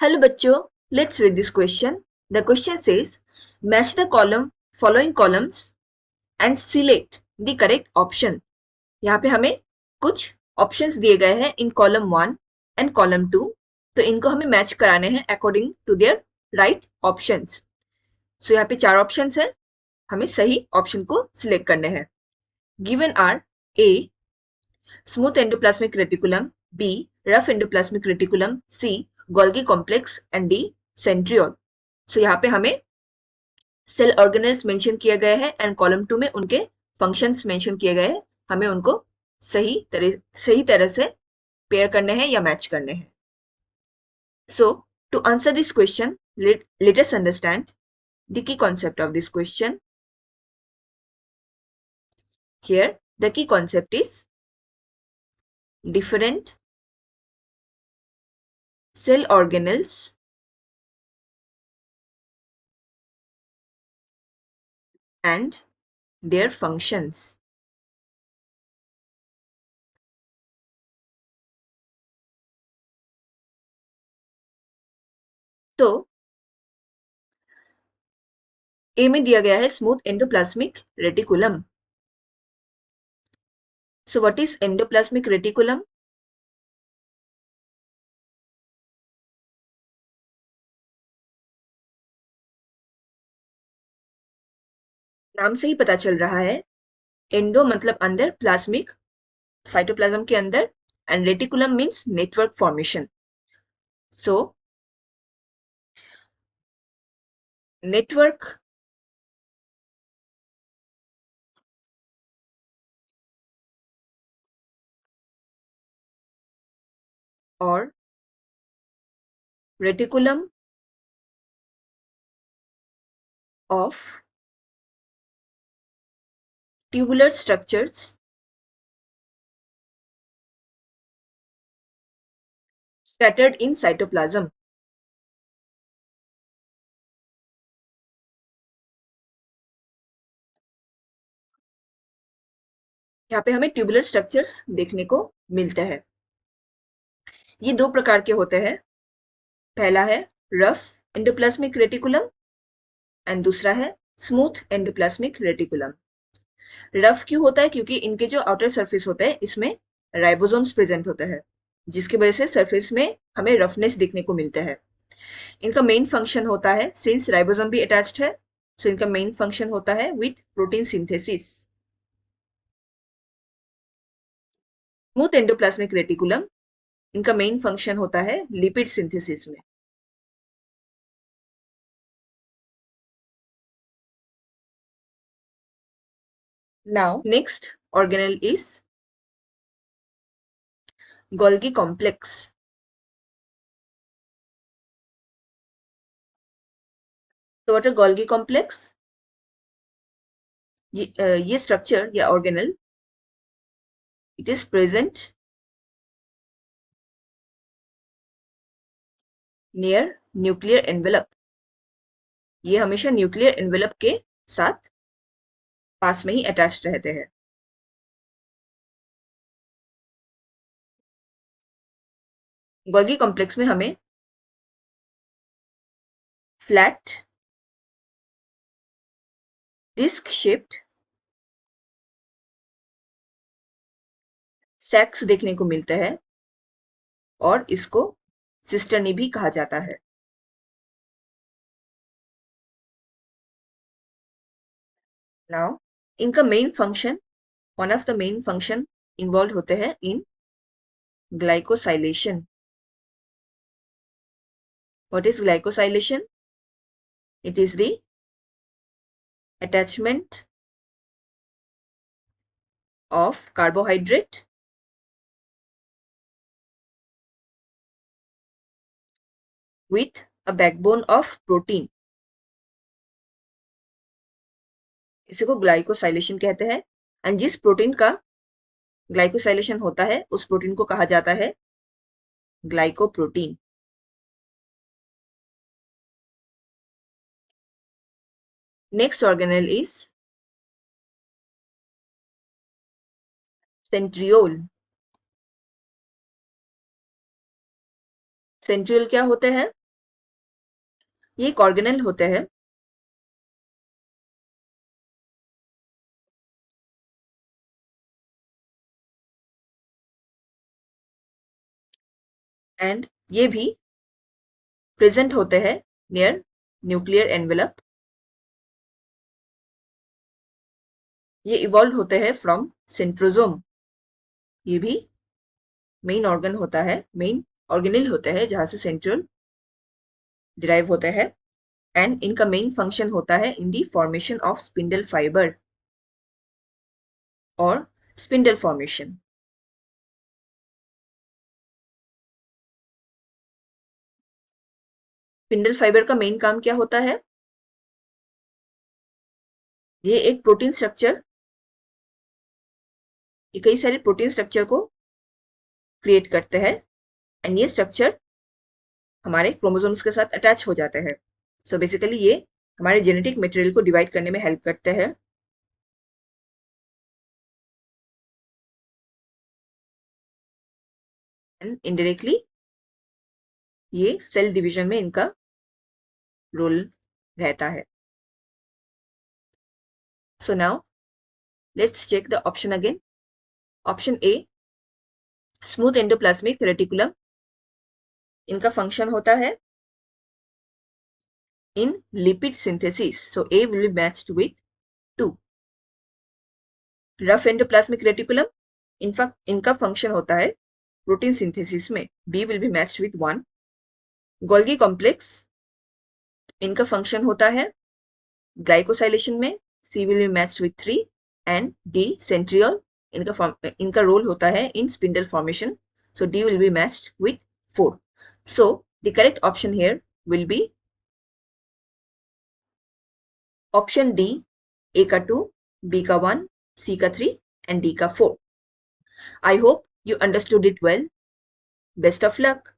Hello बच्चों, let's read this question. The question says, match the following columns and select the correct option. यहाँ पे हमें कुछ options दिए गए हैं इन कॉलम 1 एंड कॉलम 2, तो इनको हमें मैच कराने हैं according to their right options. So यहाँ पे 4 ऑप्शंस हैं, हमें सही ऑप्शन को सिलेक्ट करने हैं. Given are A smooth endoplasmic reticulum, B rough endoplasmic reticulum, C Golgi complex and D centriole. So यहाँ पे हमें सेल ऑर्गेनेल्स मेंशन किए गए हैं एंड कॉलम 2 में उनके फंक्शंस मेंशन किए गए हैं. हमें उनको सही तरह से पेयर करने हैं या मैच करने हैं. So to answer this question, let us understand the key concept of this question. Here the key concept is different cell organelles and their functions. तो ए में दिया गया है smooth endoplasmic reticulum. So what is endoplasmic reticulum? नाम से ही पता चल रहा है, एंडो मतलब अंदर, प्लाज्मिक साइटोप्लाज्म के अंदर, and reticulum means network formation. So network और reticulum of tubular structures scattered in cytoplasm. यहाँ पे हमें ट्यूबुलर स्ट्रक्चर्स देखने को मिलते हैं. ये दो प्रकार के होते हैं. पहला है रफ एंडोप्लाज्मिक रेटिकुलम एंड दूसरा है स्मूथ एंडोप्लाज्मिक रेटिकुलम. रफ क्यों होता है? क्योंकि इनके जो आउटर सरफेस होते हैं इसमें राइबोसोम्स प्रेजेंट होते हैं, जिसकी वजह से सरफेस में हमें रफनेस देखने को मिलता है. इनका मेन फंक्शन होता है, सिंस राइबोसोम भी अटैच्ड है, सो इनका मेन फंक्शन होता है with protein synthesis. Smooth endoplasmic reticulum, इनका मेन फंक्शन होता है लिपिड सिंथेसिस में. Now next organelle is Golgi complex. तो व्हाट आर गोल्गी कॉम्प्लेक्स? ये स्ट्रक्चर या organelle, it is present near nuclear envelope. ये हमेशा न्यूक्लियर एनवेलप के साथ पास में ही अटैच रहते हैं. गोल्गी कॉम्प्लेक्स में हमें फ्लैट डिस्क शेप्ड सैक्स देखने को मिलता है और इसको सिस्टर्नी भी कहा जाता है. नाउ इनका main function, one of the main function involve होते हैं इन glycosylation. What is glycosylation? It is the attachment of carbohydrate with a backbone of protein. इसी को ग्लाइकोसाइलेशन कहते हैं. एंड जिस प्रोटीन का ग्लाइकोसाइलेशन होता है उस प्रोटीन को कहा जाता है glycoprotein. Next organelle is centriole. Centriole क्या होते हैं? ये एक ऑर्गेनेल होते हैं एंड ये भी प्रेजेंट होते हैं नियर न्यूक्लियर एनवेलप। ये इवॉल्व होते हैं फ्रॉम सेंट्रोजोम। ये भी मेन ऑर्गन होता है, मेन ऑर्गेनेल होते हैं जहां से सेंट्रियोल डिराइव होते हैं एंड इनका मेन फंक्शन होता है in the formation of spindle fibre और स्पिंडल फॉर्मेशन। स्पिंडल फाइबर का मेन काम क्या होता है? ये एक प्रोटीन स्ट्रक्चर, ये कई सारे प्रोटीन स्ट्रक्चर को क्रिएट करते हैं एंड ये स्ट्रक्चर हमारे क्रोमोसोम्स के साथ अटैच हो जाते हैं। सो बेसिकली ये हमारे जेनेटिक मटेरियल को डिवाइड करने में हेल्प करते हैं एंड इनडायरेक्टली ये सेल डिवीजन में इनका रोल रहता है। So now let's check the option again. Option A, smooth endoplasmic reticulum, इनका फंक्शन होता है in lipid synthesis. So A will be matched with 2. Rough endoplasmic reticulum, इनका फंक्शन होता है प्रोटीन सिंथेसिस में। B will be matched with 1. Golgi complex, इनका function होता है ग्लाइकोसाइलेशन में। C will be matched with 3 and D centriole, इनका role होता है in spindle formation. So D will be matched with 4. So the correct option here will be option D, A का 2, B का 1, सी का 3 and D का 4. I hope you understood it well. Best of luck.